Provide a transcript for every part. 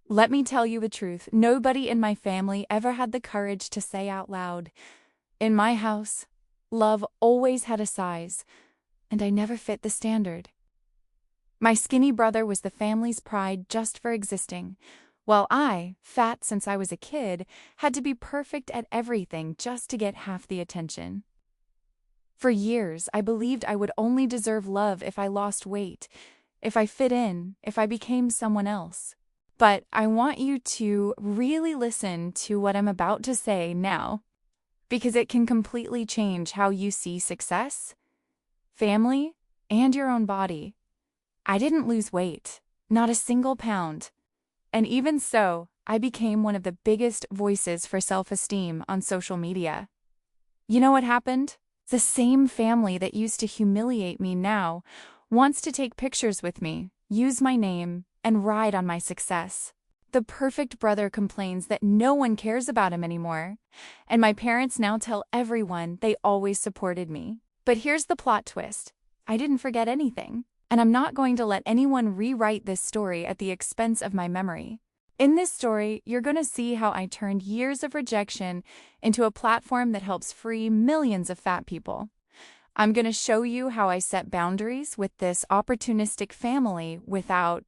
Let me tell you the truth, nobody in my family ever had the courage to say out loud, "In my house, love always had a size, and I never fit the standard." My skinny brother was the family's pride just for existing, while I, fat since I was a kid, had to be perfect at everything just to get half the attention. For years, I believed I would only deserve love if I lost weight, if I fit in, if I became someone else. But I want you to really listen to what I'm about to say now, because it can completely change how you see success, family, and your own body. I didn't lose weight, not a single pound. And even so, I became one of the biggest voices for self-esteem on social media. You know what happened? The same family that used to humiliate me now wants to take pictures with me, use my name, and ride on my success. The perfect brother complains that no one cares about him anymore, and my parents now tell everyone they always supported me. But here's the plot twist. I didn't forget anything, and I'm not going to let anyone rewrite this story at the expense of my memory. In this story, you're going to see how I turned years of rejection into a platform that helps free millions of fat people. I'm going to show you how I set boundaries with this opportunistic family without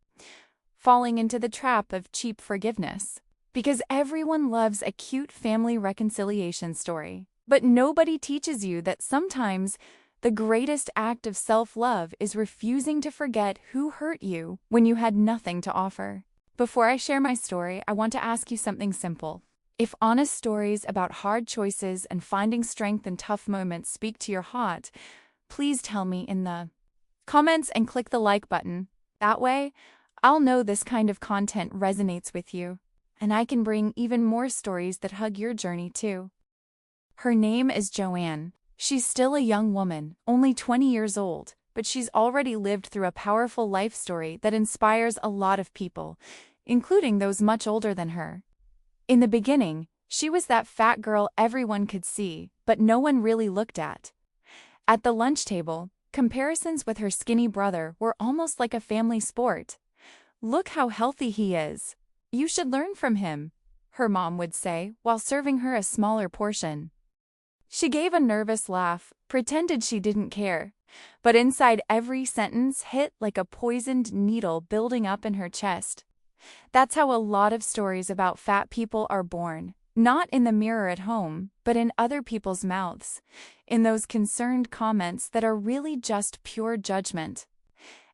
falling into the trap of cheap forgiveness. Because everyone loves a cute family reconciliation story, but nobody teaches you that sometimes the greatest act of self-love is refusing to forget who hurt you when you had nothing to offer. Before I share my story, I want to ask you something simple. If honest stories about hard choices and finding strength in tough moments speak to your heart, please tell me in the comments and click the like button. That way, I'll know this kind of content resonates with you, and I can bring even more stories that hug your journey too. Her name is Joanne. She's still a young woman, only 20 years old, but she's already lived through a powerful life story that inspires a lot of people, including those much older than her. In the beginning, she was that fat girl everyone could see, but no one really looked at. At the lunch table, comparisons with her skinny brother were almost like a family sport. "Look how healthy he is. You should learn from him," her mom would say while serving her a smaller portion. She gave a nervous laugh, pretended she didn't care, but inside every sentence hit like a poisoned needle building up in her chest. That's how a lot of stories about fat people are born, not in the mirror at home, but in other people's mouths, in those concerned comments that are really just pure judgment.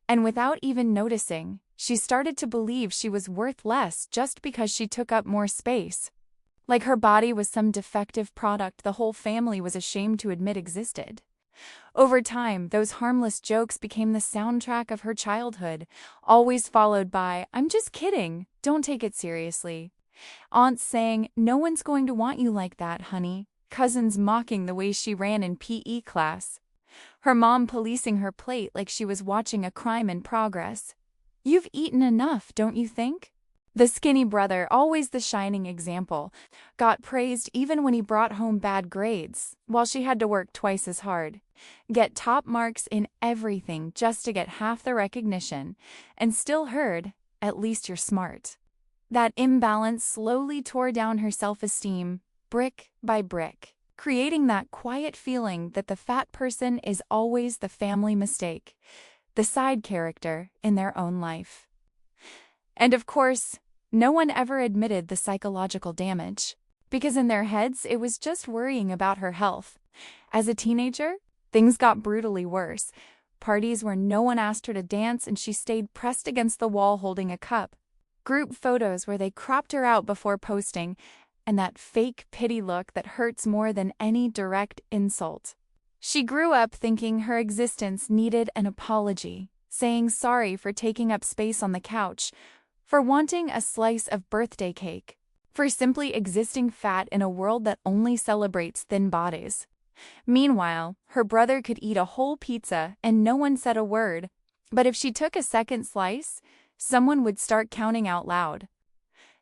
And without even noticing, she started to believe she was worth less just because she took up more space. Like her body was some defective product the whole family was ashamed to admit existed. Over time, those harmless jokes became the soundtrack of her childhood, always followed by, "I'm just kidding, don't take it seriously." Aunts saying, "No one's going to want you like that, honey." Cousins mocking the way she ran in PE class. Her mom policing her plate like she was watching a crime in progress. "You've eaten enough, don't you think?" The skinny brother, always the shining example, got praised even when he brought home bad grades, while she had to work twice as hard, get top marks in everything just to get half the recognition, and still heard, "At least you're smart." That imbalance slowly tore down her self-esteem, brick by brick, creating that quiet feeling that the fat person is always the family mistake, the side character in their own life. And of course, no one ever admitted the psychological damage, because in their heads it was just worrying about her health. As a teenager, things got brutally worse. Parties where no one asked her to dance and she stayed pressed against the wall holding a cup. Group photos where they cropped her out before posting, and that fake pity look that hurts more than any direct insult. She grew up thinking her existence needed an apology, saying sorry for taking up space on the couch, for wanting a slice of birthday cake, for simply existing fat in a world that only celebrates thin bodies. Meanwhile, her brother could eat a whole pizza and no one said a word, but if she took a second slice, someone would start counting out loud.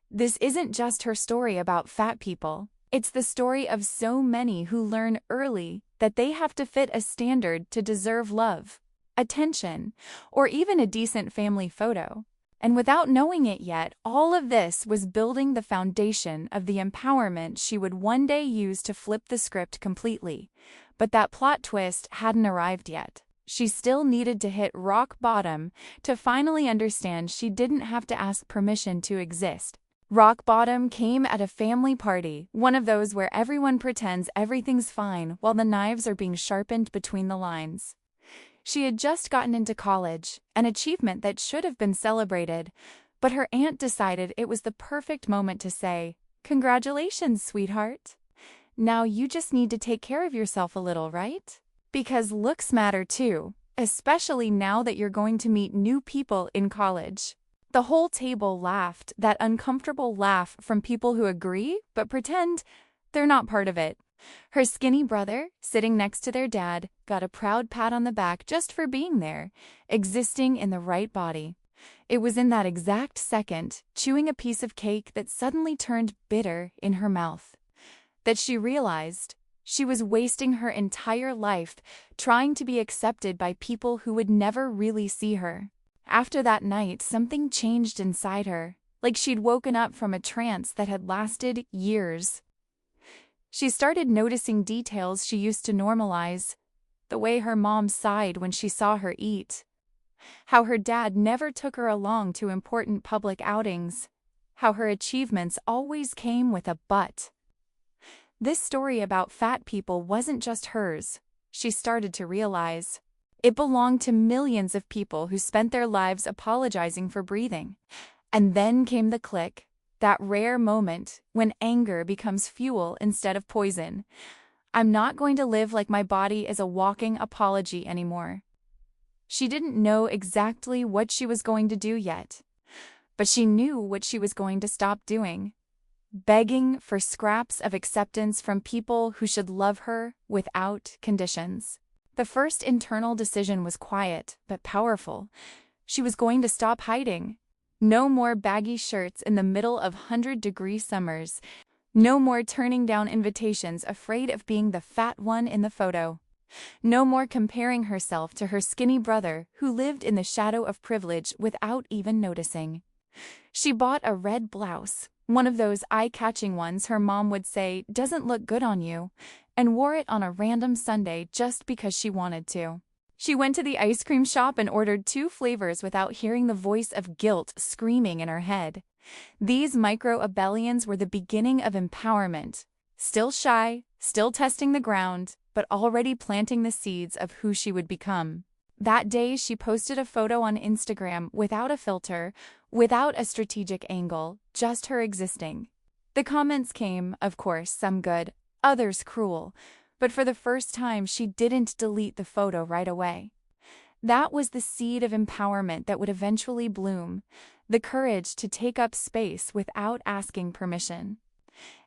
This isn't just her story about fat people. It's the story of so many who learn early that they have to fit a standard to deserve love, attention, or even a decent family photo. And without knowing it yet, all of this was building the foundation of the empowerment she would one day use to flip the script completely. But that plot twist hadn't arrived yet. She still needed to hit rock bottom to finally understand she didn't have to ask permission to exist. Rock bottom came at a family party, one of those where everyone pretends everything's fine while the knives are being sharpened between the lines. She had just gotten into college, an achievement that should have been celebrated, but her aunt decided it was the perfect moment to say, "Congratulations, sweetheart. Now you just need to take care of yourself a little, right? Because looks matter too, especially now that you're going to meet new people in college." The whole table laughed, that uncomfortable laugh from people who agree but pretend they're not part of it. Her skinny brother, sitting next to their dad, got a proud pat on the back just for being there, existing in the right body. It was in that exact second, chewing a piece of cake that suddenly turned bitter in her mouth, that she realized she was wasting her entire life trying to be accepted by people who would never really see her. After that night, something changed inside her, like she'd woken up from a trance that had lasted years. She started noticing details she used to normalize, the way her mom sighed when she saw her eat, how her dad never took her along to important public outings, how her achievements always came with a but. This story about fat people wasn't just hers, she started to realize. It belonged to millions of people who spent their lives apologizing for breathing. And then came the click, that rare moment when anger becomes fuel instead of poison. I'm not going to live like my body is a walking apology anymore. She didn't know exactly what she was going to do yet, but she knew what she was going to stop doing. Begging for scraps of acceptance from people who should love her without conditions. The first internal decision was quiet, but powerful. She was going to stop hiding. No more baggy shirts in the middle of 100-degree summers. No more turning down invitations afraid of being the fat one in the photo. No more comparing herself to her skinny brother who lived in the shadow of privilege without even noticing. She bought a red blouse, one of those eye-catching ones her mom would say doesn't look good on you, and wore it on a random Sunday just because she wanted to. She went to the ice cream shop and ordered 2 flavors without hearing the voice of guilt screaming in her head. These micro-rebellions were the beginning of empowerment. Still shy, still testing the ground, but already planting the seeds of who she would become. That day, she posted a photo on Instagram without a filter, without a strategic angle, just her existing. The comments came, of course, some good, others cruel, but for the first time she didn't delete the photo right away. That was the seed of empowerment that would eventually bloom, the courage to take up space without asking permission.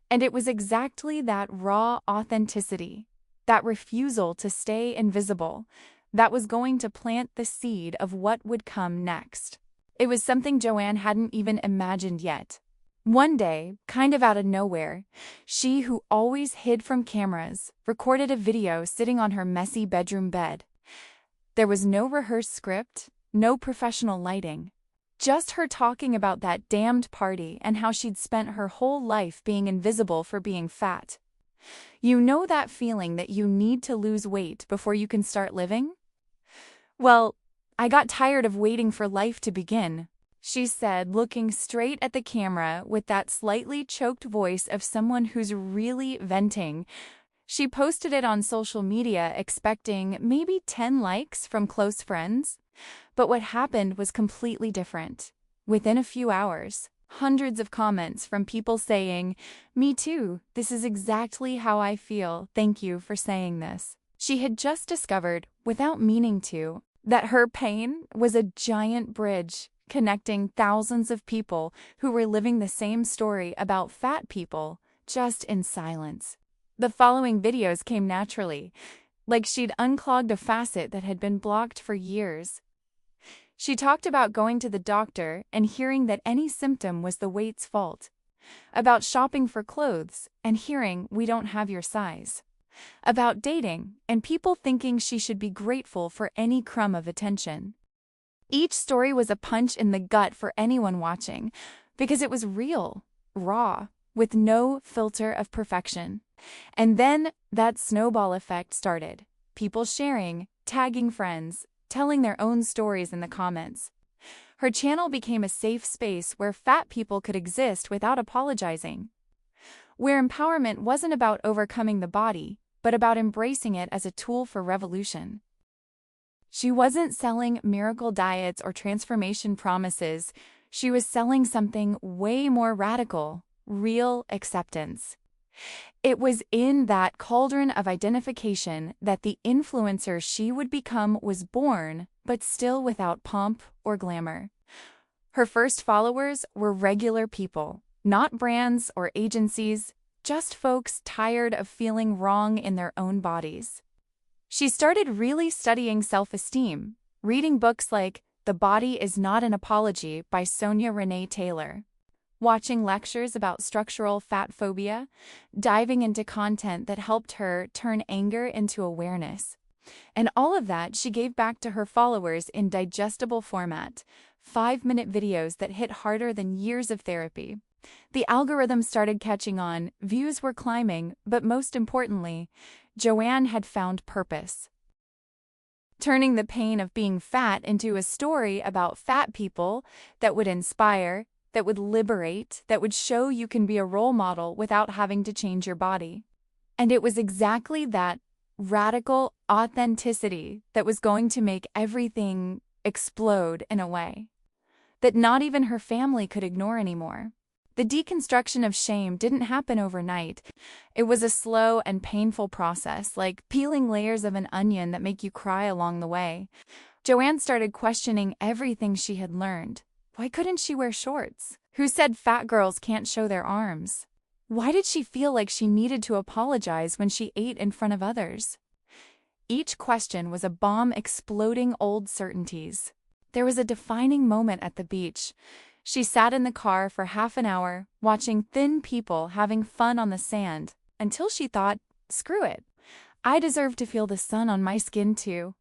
And it was exactly that raw authenticity, that refusal to stay invisible, that was going to plant the seed of what would come next. It was something Joanne hadn't even imagined yet. One day, kind of out of nowhere, she, who always hid from cameras, recorded a video sitting on her messy bedroom bed. There was no rehearsed script, no professional lighting, just her talking about that damned party and how she'd spent her whole life being invisible for being fat. You know that feeling that you need to lose weight before you can start living? Well, I got tired of waiting for life to begin, she said, looking straight at the camera with that slightly choked voice of someone who's really venting. She posted it on social media expecting maybe 10 likes from close friends. But what happened was completely different. Within a few hours, hundreds of comments from people saying, "Me too, this is exactly how I feel, thank you for saying this." She had just discovered, without meaning to, that her pain was a giant bridge connecting thousands of people who were living the same story about fat people, just in silence. The following videos came naturally, like she'd unclogged a faucet that had been blocked for years. She talked about going to the doctor and hearing that any symptom was the weight's fault, about shopping for clothes and hearing we don't have your size, about dating and people thinking she should be grateful for any crumb of attention. Each story was a punch in the gut for anyone watching, because it was real, raw, with no filter of perfection. And then that snowball effect started. People sharing, tagging friends, telling their own stories in the comments. Her channel became a safe space where fat people could exist without apologizing. Where empowerment wasn't about overcoming the body, but about embracing it as a tool for revolution. She wasn't selling miracle diets or transformation promises. She was selling something way more radical, real acceptance. It was in that cauldron of identification that the influencer she would become was born, but still without pomp or glamour. Her first followers were regular people, not brands or agencies, just folks tired of feeling wrong in their own bodies. She started really studying self-esteem, reading books like The Body is Not an Apology by Sonia Renee Taylor, watching lectures about structural fat phobia, diving into content that helped her turn anger into awareness. And all of that she gave back to her followers in digestible format, 5-minute videos that hit harder than years of therapy. The algorithm started catching on, views were climbing, but most importantly, Joanne had found purpose. Turning the pain of being fat into a story about fat people that would inspire, that would liberate, that would show you can be a role model without having to change your body. And it was exactly that radical authenticity that was going to make everything explode in a way that not even her family could ignore anymore. The deconstruction of shame didn't happen overnight. It was a slow and painful process, like peeling layers of an onion that make you cry along the way. Joanne started questioning everything she had learned. Why couldn't she wear shorts? Who said fat girls can't show their arms? Why did she feel like she needed to apologize when she ate in front of others? Each question was a bomb exploding old certainties. There was a defining moment at the beach. She sat in the car for half an hour, watching thin people having fun on the sand, until she thought, screw it. I deserve to feel the sun on my skin too.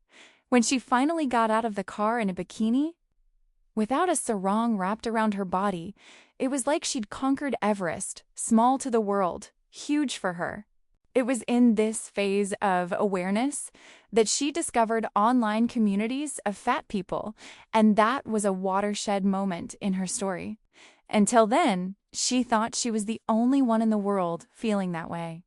When she finally got out of the car in a bikini, without a sarong wrapped around her body, it was like she'd conquered Everest, small to the world, huge for her. It was in this phase of awareness that she discovered online communities of fat people, and that was a watershed moment in her story. Until then, she thought she was the only one in the world feeling that way.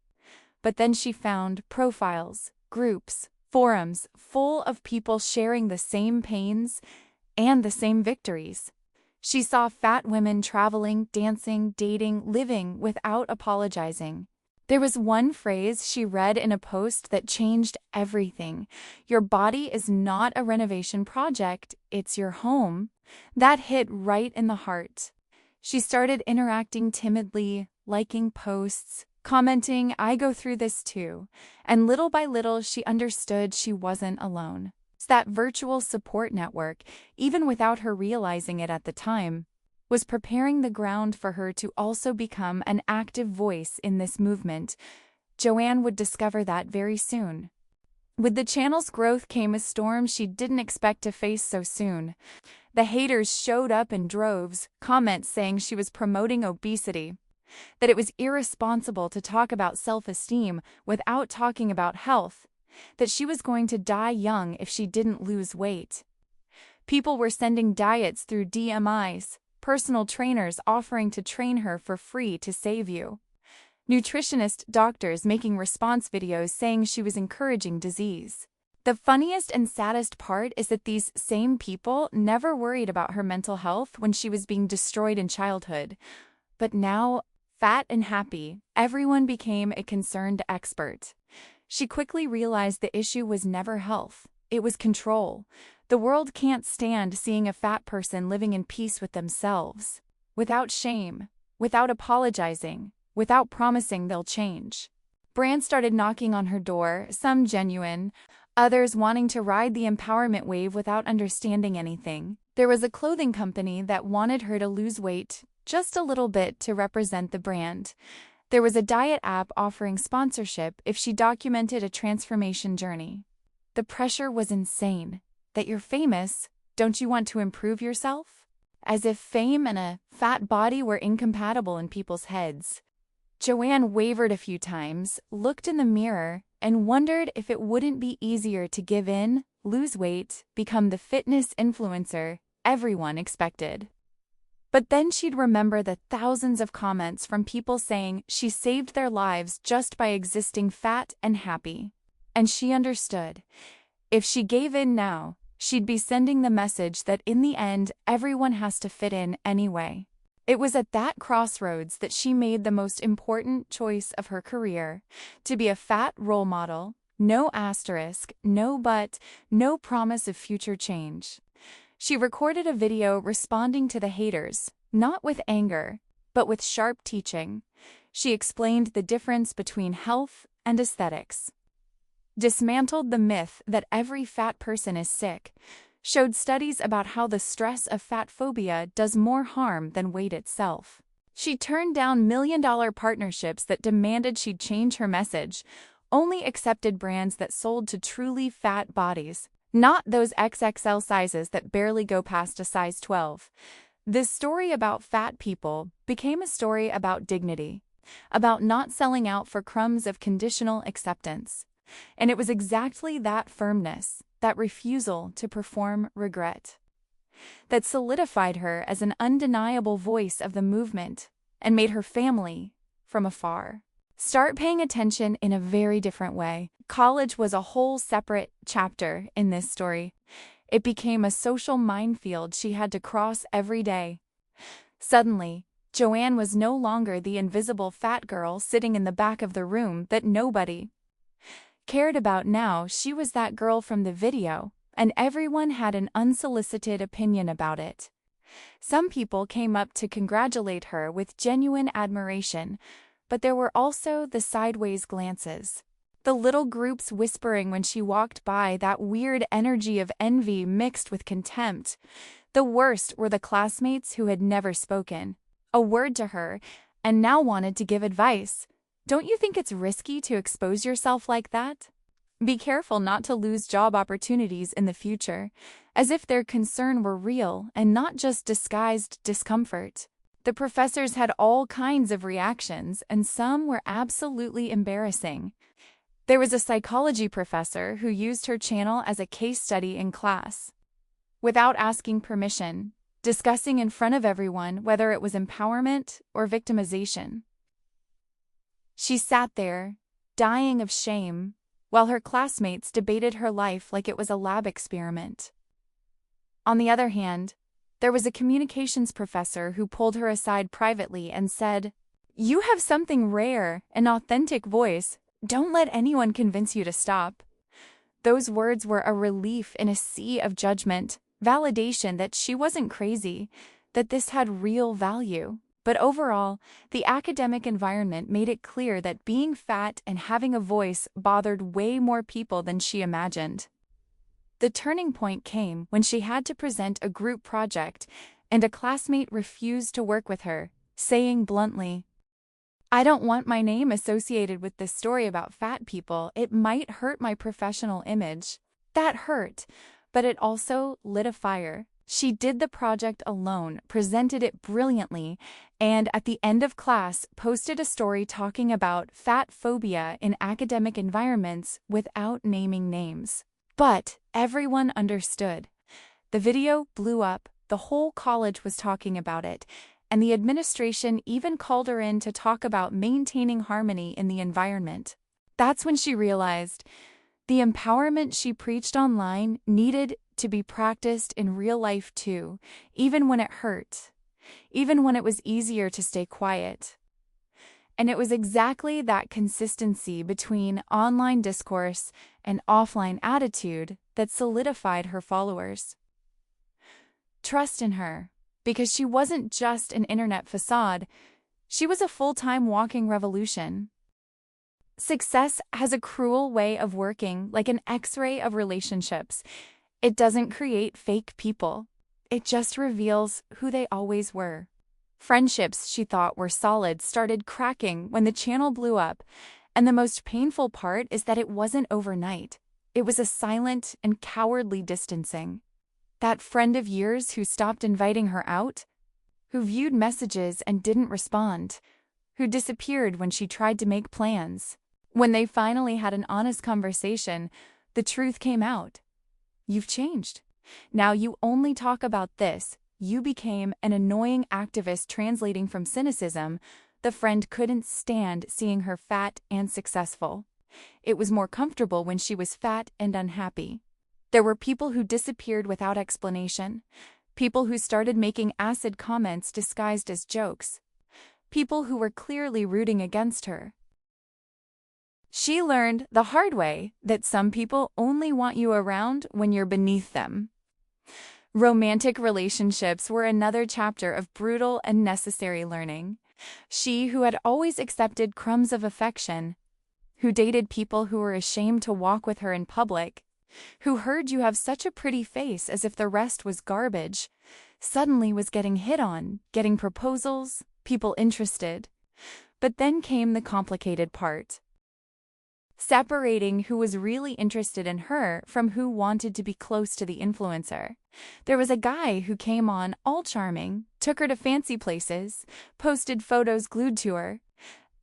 But then she found profiles, groups, forums full of people sharing the same pains and the same victories. She saw fat women traveling, dancing, dating, living without apologizing. There was one phrase she read in a post that changed everything. Your body is not a renovation project, it's your home. That hit right in the heart. She started interacting timidly, liking posts, commenting, I go through this too. And little by little, she understood she wasn't alone. It's that virtual support network, even without her realizing it at the time, was preparing the ground for her to also become an active voice in this movement. Joanne would discover that very soon. With the channel's growth came a storm she didn't expect to face so soon. The haters showed up in droves, comments saying she was promoting obesity, that it was irresponsible to talk about self-esteem without talking about health, that she was going to die young if she didn't lose weight. People were sending diets through DMIs, personal trainers offering to train her for free to save you. Nutritionist doctors making response videos saying she was encouraging disease. The funniest and saddest part is that these same people never worried about her mental health when she was being destroyed in childhood. But now, fat and happy, everyone became a concerned expert. She quickly realized the issue was never health, it was control. The world can't stand seeing a fat person living in peace with themselves, without shame, without apologizing, without promising they'll change. Brands started knocking on her door, some genuine, others wanting to ride the empowerment wave without understanding anything. There was a clothing company that wanted her to lose weight just a little bit to represent the brand. There was a diet app offering sponsorship if she documented a transformation journey. The pressure was insane. That you're famous, Don't you want to improve yourself? As if fame and a fat body were incompatible in people's heads. Joanne wavered a few times, looked in the mirror, and wondered if it wouldn't be easier to give in, lose weight, become the fitness influencer everyone expected. But then she'd remember the thousands of comments from people saying she saved their lives just by existing fat and happy. And she understood. If she gave in now, she'd be sending the message that in the end, everyone has to fit in anyway. It was at that crossroads that she made the most important choice of her career, to be a fat role model, no asterisk, no but, no promise of future change. She recorded a video responding to the haters, not with anger, but with sharp teaching. She explained the difference between health and aesthetics, dismantled the myth that every fat person is sick, showed studies about how the stress of fat phobia does more harm than weight itself. She turned down million-dollar partnerships that demanded she'd change her message, only accepted brands that sold to truly fat bodies, not those XXL sizes that barely go past a size 12. This story about fat people became a story about dignity, about not selling out for crumbs of conditional acceptance. And it was exactly that firmness, that refusal to perform regret, that solidified her as an undeniable voice of the movement and made her family, from afar, start paying attention in a very different way. College was a whole separate chapter in this story. It became a social minefield she had to cross every day. Suddenly, Joanne was no longer the invisible fat girl sitting in the back of the room that nobody cared about. Now she was that girl from the video, and everyone had an unsolicited opinion about it. Some people came up to congratulate her with genuine admiration, but there were also the sideways glances, the little groups whispering when she walked by, that weird energy of envy mixed with contempt. The worst were the classmates who had never spoken a word to her and now wanted to give advice. Don't you think it's risky to expose yourself like that? Be careful not to lose job opportunities in the future, as if their concern were real and not just disguised discomfort. The professors had all kinds of reactions, and some were absolutely embarrassing. There was a psychology professor who used her channel as a case study in class, without asking permission, discussing in front of everyone whether it was empowerment or victimization. She sat there, dying of shame, while her classmates debated her life like it was a lab experiment. On the other hand, there was a communications professor who pulled her aside privately and said, "You have something rare, an authentic voice. Don't let anyone convince you to stop." Those words were a relief in a sea of judgment, validation that she wasn't crazy, that this had real value. But overall, the academic environment made it clear that being fat and having a voice bothered way more people than she imagined. The turning point came when she had to present a group project, and a classmate refused to work with her, saying bluntly, "I don't want my name associated with this story about fat people. It might hurt my professional image." That hurt, but it also lit a fire. She did the project alone, presented it brilliantly, and at the end of class posted a story talking about fat phobia in academic environments without naming names. But everyone understood. The video blew up, the whole college was talking about it, and the administration even called her in to talk about maintaining harmony in the environment. That's when she realized the empowerment she preached online needed to be practiced in real life too, even when it hurt, even when it was easier to stay quiet. And it was exactly that consistency between online discourse and offline attitude that solidified her followers. Trust in her, because she wasn't just an internet facade, she was a full-time walking revolution. Success has a cruel way of working like an X-ray of relationships. It doesn't create fake people. It just reveals who they always were. Friendships she thought were solid started cracking when the channel blew up, and the most painful part is that it wasn't overnight. It was a silent and cowardly distancing. That friend of years who stopped inviting her out? Who viewed messages and didn't respond? Who disappeared when she tried to make plans? When they finally had an honest conversation, the truth came out. You've changed. Now you only talk about this. You became an annoying activist translating from cynicism. The friend couldn't stand seeing her fat and successful. It was more comfortable when she was fat and unhappy. There were people who disappeared without explanation. People who started making acid comments disguised as jokes. People who were clearly rooting against her. She learned the hard way that some people only want you around when you're beneath them. Romantic relationships were another chapter of brutal and necessary learning. She, who had always accepted crumbs of affection, who dated people who were ashamed to walk with her in public, who heard you have such a pretty face as if the rest was garbage, suddenly was getting hit on, getting proposals, people interested. But then came the complicated part. Separating who was really interested in her from who wanted to be close to the influencer. There was a guy who came on all charming, took her to fancy places, posted photos glued to her,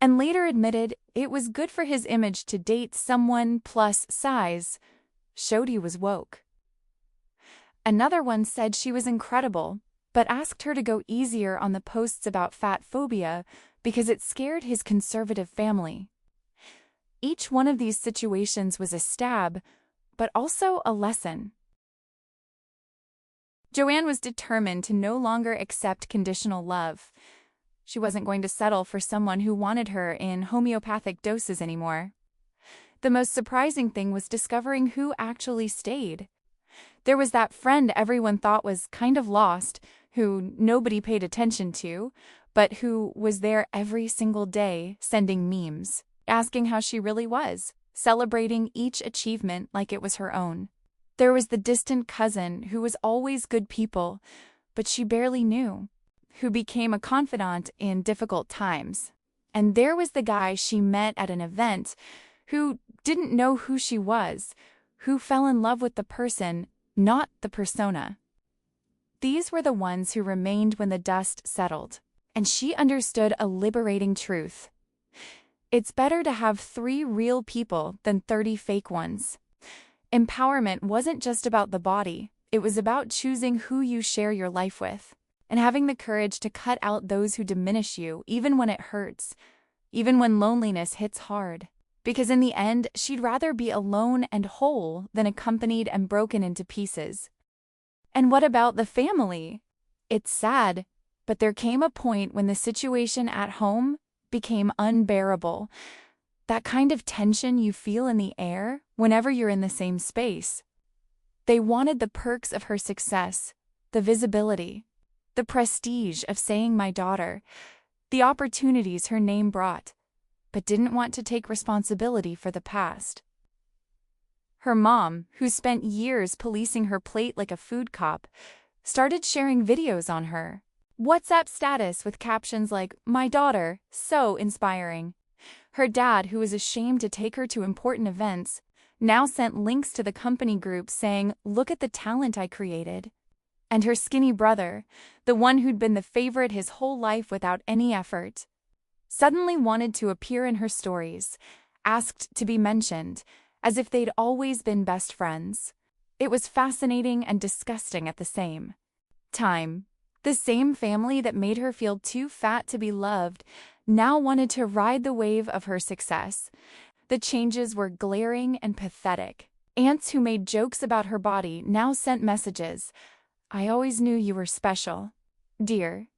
and later admitted it was good for his image to date someone plus size, showed he was woke. Another one said she was incredible, but asked her to go easier on the posts about fat phobia because it scared his conservative family. Each one of these situations was a stab, but also a lesson. Joanne was determined to no longer accept conditional love. She wasn't going to settle for someone who wanted her in homeopathic doses anymore. The most surprising thing was discovering who actually stayed. There was that friend everyone thought was kind of lost, who nobody paid attention to, but who was there every single day sending memes, asking how she really was, celebrating each achievement like it was her own. There was the distant cousin who was always good people, but she barely knew, who became a confidant in difficult times. And there was the guy she met at an event who didn't know who she was, who fell in love with the person, not the persona. These were the ones who remained when the dust settled, and she understood a liberating truth. It's better to have 3 real people than 30 fake ones. Empowerment wasn't just about the body, it was about choosing who you share your life with, and having the courage to cut out those who diminish you, even when it hurts, even when loneliness hits hard. Because in the end, she'd rather be alone and whole than accompanied and broken into pieces. And what about the family? It's sad, but there came a point when the situation at home became unbearable. That kind of tension you feel in the air whenever you're in the same space. They wanted the perks of her success, the visibility, the prestige of saying my daughter, the opportunities her name brought, but didn't want to take responsibility for the past. Her mom, who spent years policing her plate like a food cop, started sharing videos on her WhatsApp status with captions like, "My daughter, so inspiring." Her dad, who was ashamed to take her to important events, now sent links to the company group saying, "Look at the talent I created." And her skinny brother, the one who'd been the favorite his whole life without any effort, suddenly wanted to appear in her stories, asked to be mentioned, as if they'd always been best friends. It was fascinating and disgusting at the same time. The same family that made her feel too fat to be loved now wanted to ride the wave of her success. The changes were glaring and pathetic. Aunts who made jokes about her body now sent messages. "I always knew you were special, dear."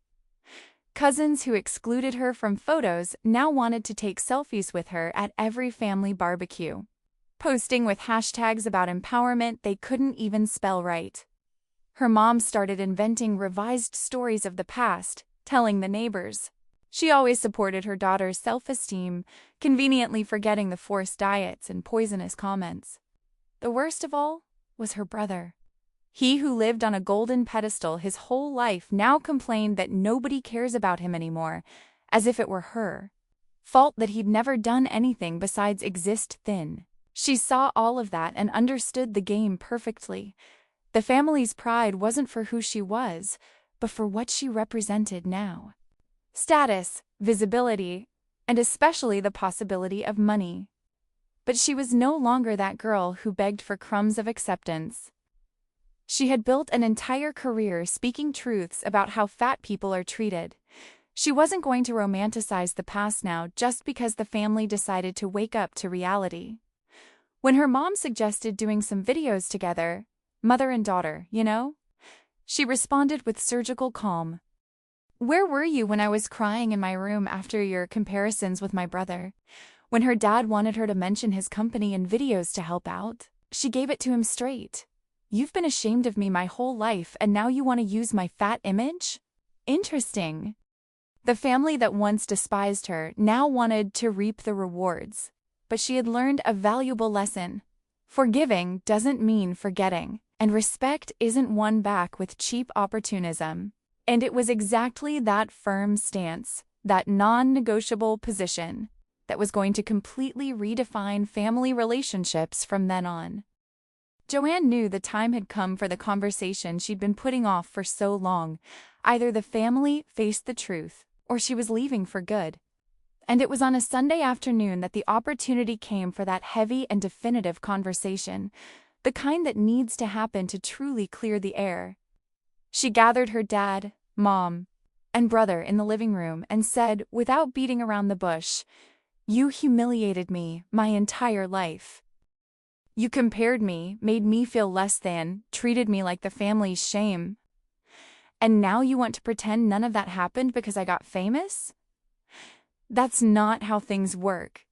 Cousins who excluded her from photos now wanted to take selfies with her at every family barbecue, posting with hashtags about empowerment they couldn't even spell right. Her mom started inventing revised stories of the past, telling the neighbors. She always supported her daughter's self-esteem, conveniently forgetting the forced diets and poisonous comments. The worst of all was her brother. He who lived on a golden pedestal his whole life now complained that nobody cares about him anymore, as if it were her fault that he'd never done anything besides exist thin. She saw all of that and understood the game perfectly. The family's pride wasn't for who she was, but for what she represented now. Status, visibility, and especially the possibility of money. But she was no longer that girl who begged for crumbs of acceptance. She had built an entire career speaking truths about how fat people are treated. She wasn't going to romanticize the past now just because the family decided to wake up to reality. When her mom suggested doing some videos together, mother and daughter, she responded with surgical calm. "Where were you when I was crying in my room after your comparisons with my brother? When her dad wanted her to mention his company in videos to help out, she gave it to him straight. You've been ashamed of me my whole life and now you want to use my fat image? Interesting." The family that once despised her now wanted to reap the rewards. But she had learned a valuable lesson. Forgiving doesn't mean forgetting, and respect isn't won back with cheap opportunism. And it was exactly that firm stance, that non-negotiable position, that was going to completely redefine family relationships from then on. Joanne knew the time had come for the conversation she'd been putting off for so long. Either the family faced the truth, or she was leaving for good. And it was on a Sunday afternoon that the opportunity came for that heavy and definitive conversation, the kind that needs to happen to truly clear the air. She gathered her dad, mom, and brother in the living room and said, without beating around the bush, "You humiliated me my entire life. You compared me, made me feel less than, treated me like the family's shame. And now you want to pretend none of that happened because I got famous? That's not how things work."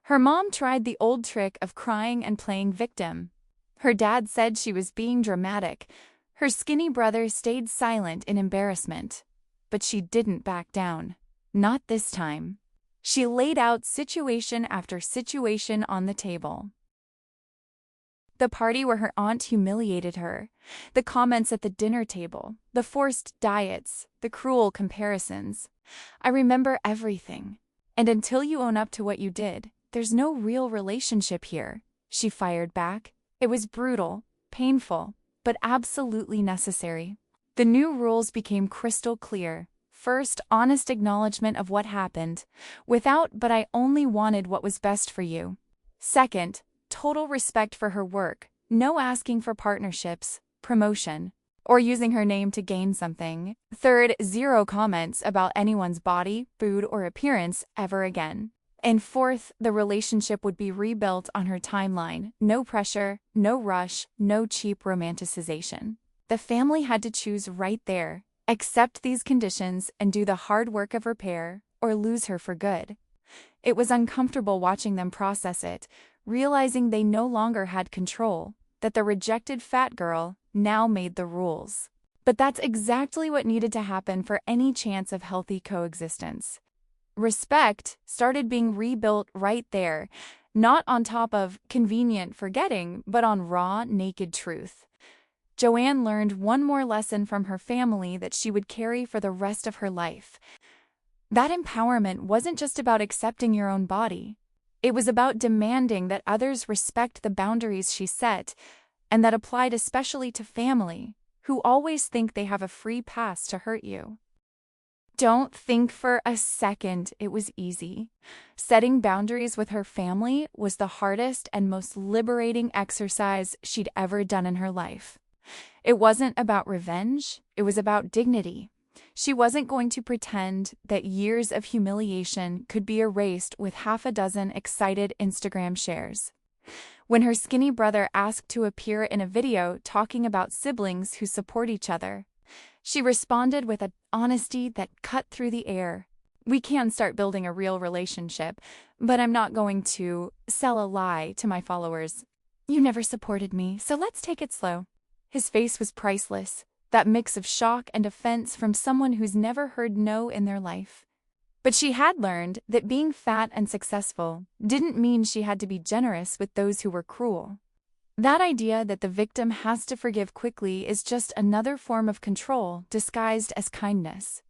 Her mom tried the old trick of crying and playing victim. Her dad said she was being dramatic. Her skinny brother stayed silent in embarrassment. But she didn't back down. Not this time. She laid out situation after situation on the table. The party where her aunt humiliated her, the comments at the dinner table, the forced diets, the cruel comparisons. "I remember everything. And until you own up to what you did, there's no real relationship here," she fired back. It was brutal, painful, but absolutely necessary. The new rules became crystal clear. First, honest acknowledgement of what happened, without "but I only wanted what was best for you." Second, total respect for her work, no asking for partnerships, promotion, or using her name to gain something. Third, zero comments about anyone's body, food, or appearance ever again. And fourth, the relationship would be rebuilt on her timeline. No pressure, no rush, no cheap romanticization. The family had to choose right there, accept these conditions and do the hard work of repair, or lose her for good. It was uncomfortable watching them process it, realizing they no longer had control, that the rejected fat girl now made the rules. But that's exactly what needed to happen for any chance of healthy coexistence. Respect started being rebuilt right there, not on top of convenient forgetting, but on raw, naked truth. Joanne learned one more lesson from her family that she would carry for the rest of her life. That empowerment wasn't just about accepting your own body. It was about demanding that others respect the boundaries she set, and that applied especially to family, who always think they have a free pass to hurt you. Don't think for a second it was easy. Setting boundaries with her family was the hardest and most liberating exercise she'd ever done in her life. It wasn't about revenge, it was about dignity. She wasn't going to pretend that years of humiliation could be erased with half a dozen excited Instagram shares. When her skinny brother asked to appear in a video talking about siblings who support each other, she responded with an honesty that cut through the air. "We can start building a real relationship, but I'm not going to sell a lie to my followers. You never supported me, so let's take it slow." His face was priceless, that mix of shock and offense from someone who's never heard no in their life. But she had learned that being fat and successful didn't mean she had to be generous with those who were cruel. That idea that the victim has to forgive quickly is just another form of control disguised as kindness.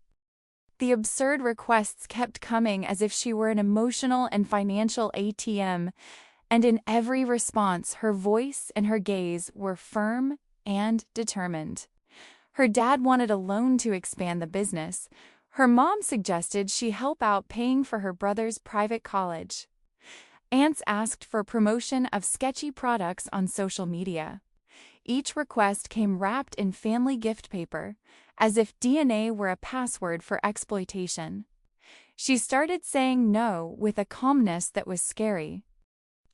The absurd requests kept coming as if she were an emotional and financial ATM, and in every response her voice and her gaze were firm and determined. Her dad wanted a loan to expand the business. Her mom suggested she help out paying for her brother's private college. Aunts asked for promotion of sketchy products on social media. Each request came wrapped in family gift paper, as if DNA were a password for exploitation. She started saying no with a calmness that was scary.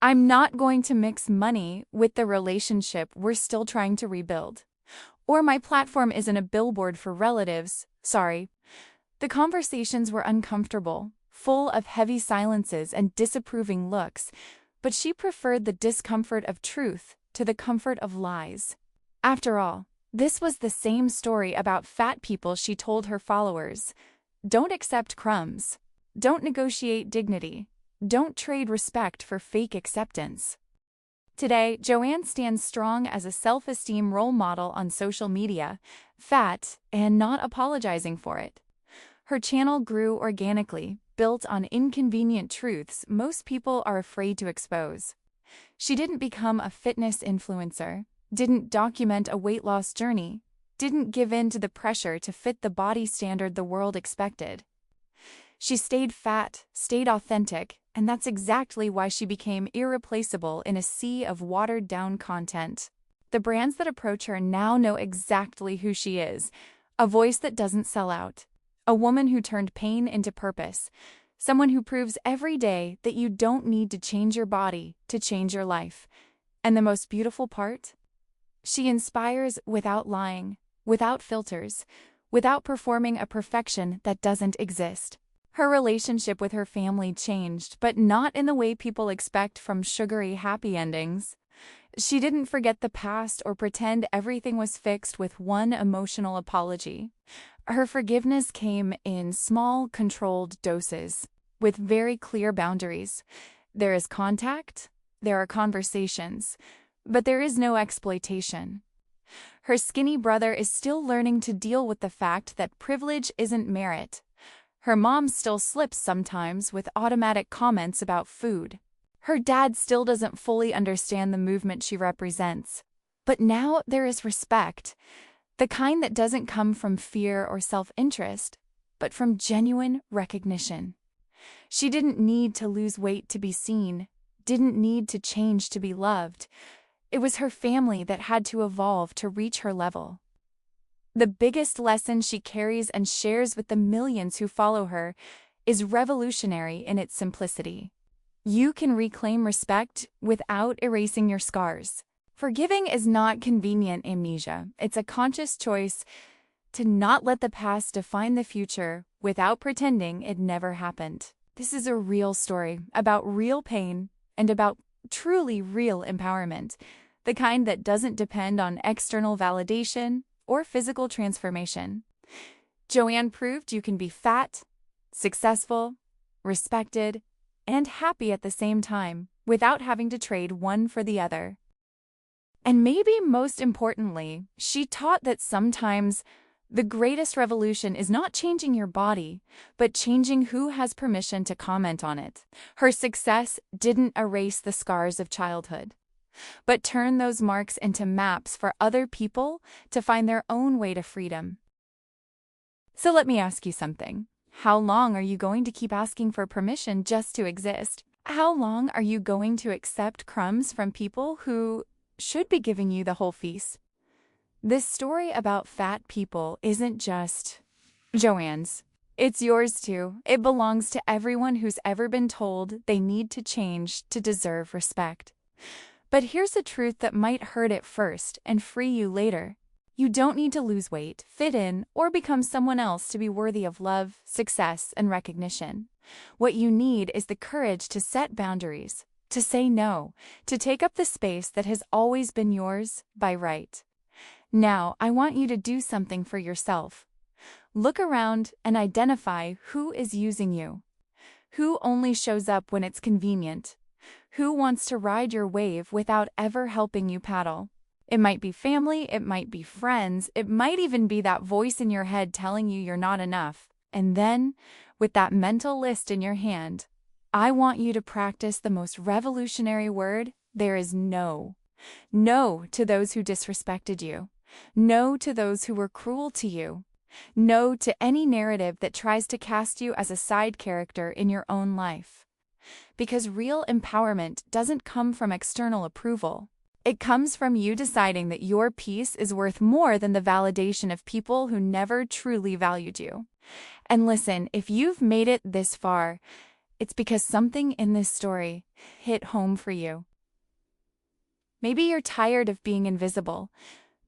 I'm not going to mix money with the relationship we're still trying to rebuild. Or my platform isn't a billboard for relatives, sorry. The conversations were uncomfortable, full of heavy silences and disapproving looks, but she preferred the discomfort of truth to the comfort of lies. After all, this was the same story about fat people she told her followers. Don't accept crumbs. Don't negotiate dignity. Don't trade respect for fake acceptance. Today, Joanne stands strong as a self-esteem role model on social media, fat and not apologizing for it. Her channel grew organically, built on inconvenient truths most people are afraid to expose. She didn't become a fitness influencer, didn't document a weight loss journey, didn't give in to the pressure to fit the body standard the world expected. She stayed fat, stayed authentic, and that's exactly why she became irreplaceable in a sea of watered-down content. The brands that approach her now know exactly who she is, a voice that doesn't sell out, a woman who turned pain into purpose, someone who proves every day that you don't need to change your body to change your life. And the most beautiful part? She inspires without lying, without filters, without performing a perfection that doesn't exist. Her relationship with her family changed, but not in the way people expect from sugary happy endings. She didn't forget the past or pretend everything was fixed with one emotional apology. Her forgiveness came in small, controlled doses, with very clear boundaries. There is contact, there are conversations, but there is no exploitation. Her skinny brother is still learning to deal with the fact that privilege isn't merit. Her mom still slips sometimes with automatic comments about food. Her dad still doesn't fully understand the movement she represents. But now there is respect, the kind that doesn't come from fear or self-interest, but from genuine recognition. She didn't need to lose weight to be seen, didn't need to change to be loved. It was her family that had to evolve to reach her level. The biggest lesson she carries and shares with the millions who follow her is revolutionary in its simplicity. You can reclaim respect without erasing your scars. Forgiving is not convenient amnesia. It's a conscious choice to not let the past define the future without pretending it never happened. This is a real story about real pain and about truly real empowerment, the kind that doesn't depend on external validation or physical transformation. Joanne proved you can be fat, successful, respected, and happy at the same time without having to trade one for the other. And maybe most importantly, she taught that sometimes the greatest revolution is not changing your body, but changing who has permission to comment on it. Her success didn't erase the scars of childhood, but turn those marks into maps for other people to find their own way to freedom. So let me ask you something. How long are you going to keep asking for permission just to exist? How long are you going to accept crumbs from people who should be giving you the whole feast? This story about fat people isn't just Joanne's. It's yours too. It belongs to everyone who's ever been told they need to change to deserve respect. But here's a truth that might hurt at first and free you later. You don't need to lose weight, fit in, or become someone else to be worthy of love, success, and recognition. What you need is the courage to set boundaries, to say no, to take up the space that has always been yours by right. Now, I want you to do something for yourself. Look around and identify who is using you. Who only shows up when it's convenient? Who wants to ride your wave without ever helping you paddle? It might be family, it might be friends, it might even be that voice in your head telling you you're not enough. And then, with that mental list in your hand, I want you to practice the most revolutionary word there is: no. No to those who disrespected you. No to those who were cruel to you. No to any narrative that tries to cast you as a side character in your own life. Because real empowerment doesn't come from external approval. It comes from you deciding that your peace is worth more than the validation of people who never truly valued you. And listen, if you've made it this far, it's because something in this story hit home for you. Maybe you're tired of being invisible.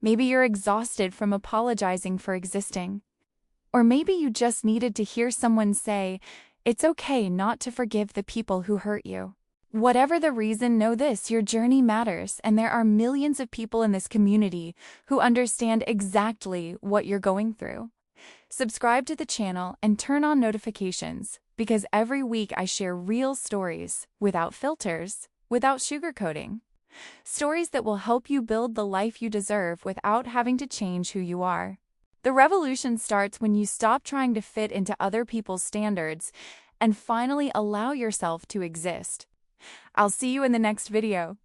Maybe you're exhausted from apologizing for existing. Or maybe you just needed to hear someone say, it's okay not to forgive the people who hurt you. Whatever the reason, know this, your journey matters, and there are millions of people in this community who understand exactly what you're going through. Subscribe to the channel and turn on notifications, because every week I share real stories, without filters, without sugarcoating. Stories that will help you build the life you deserve without having to change who you are. The revolution starts when you stop trying to fit into other people's standards and finally allow yourself to exist. I'll see you in the next video.